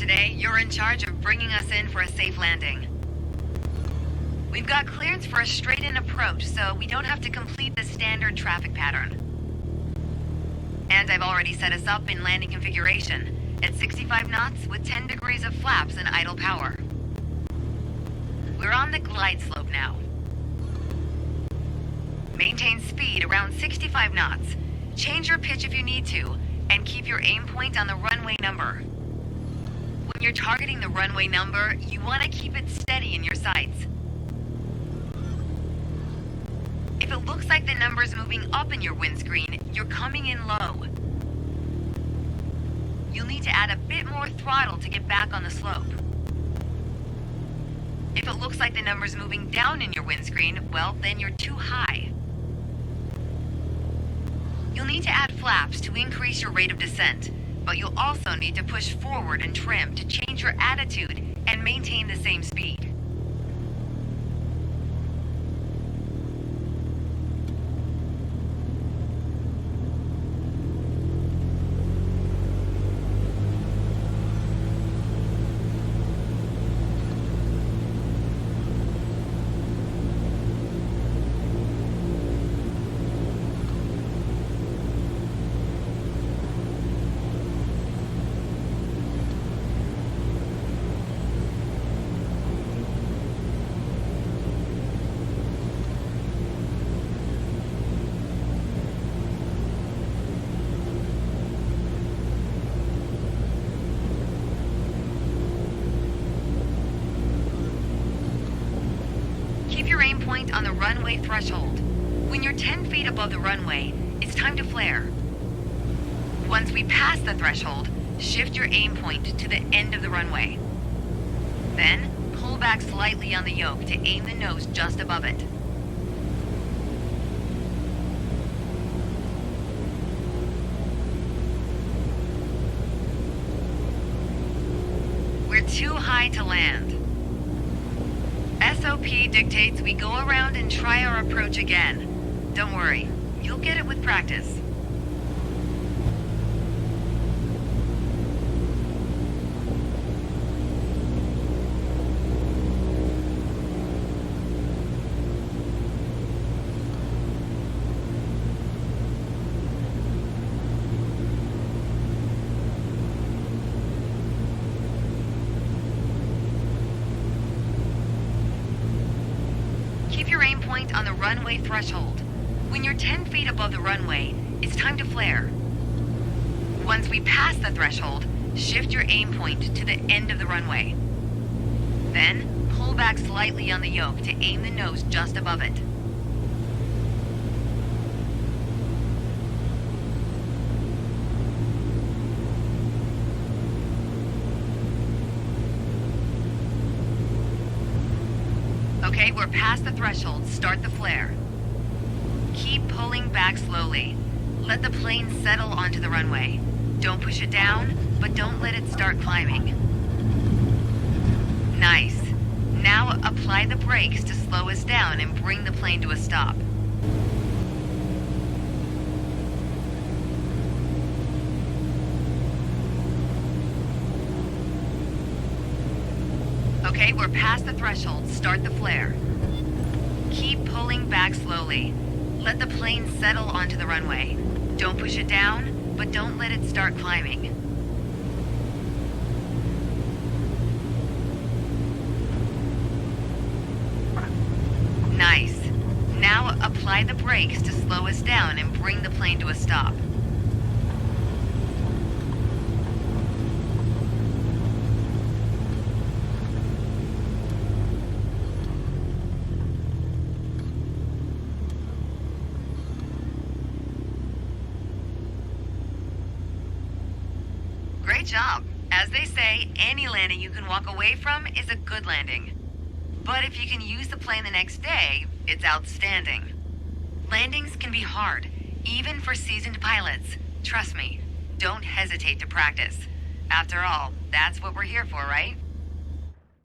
today, you're in charge of bringing us in for a safe landing. We've got clearance for a straight-in approach, so we don't have to complete the standard traffic pattern. And I've already set us up in landing configuration at 65 knots with 10 degrees of flaps and idle power. We're on the glide slope now. Maintain speed around 65 knots. Change your pitch if you need to, and keep your aim point on the runway number. When you're targeting the runway number, you want to keep it steady in your sights. If it looks like the number's moving up in your windscreen, you're coming in low. You'll need to add a bit more throttle to get back on the slope. If it looks like the number's moving down in your windscreen, well, then you're too high. You'll need to add flaps to increase your rate of descent, but you'll also need to push forward and trim to change your attitude and maintain the same speed. Keep your aim point on the runway threshold. When you're 10 feet above the runway, it's time to flare. Once we pass the threshold, shift your aim point to the end of the runway. Then, pull back slightly on the yoke to aim the nose just above it. We're too high to land. SOP dictates we go around and try our approach again. Don't worry, you'll get it with practice. Keep your aim point on the runway threshold. When you're 10 feet above the runway, it's time to flare. Once we pass the threshold, shift your aim point to the end of the runway. Then, pull back slightly on the yoke to aim the nose just above it. Okay, we're past the threshold. Start the flare. Keep pulling back slowly. Let the plane settle onto the runway. Don't push it down, but don't let it start climbing. Nice. Now apply the brakes to slow us down and bring the plane to a stop. Okay, we're past the threshold. Start the flare. Keep pulling back slowly. Let the plane settle onto the runway. Don't push it down, but don't let it start climbing. Nice. Now apply the brakes to slow us down and bring the plane to a stop. Great job. As they say, any landing you can walk away from is a good landing. But if you can use the plane the next day, it's outstanding. Landings can be hard, even for seasoned pilots. Trust me, don't hesitate to practice. After all, that's what we're here for, right?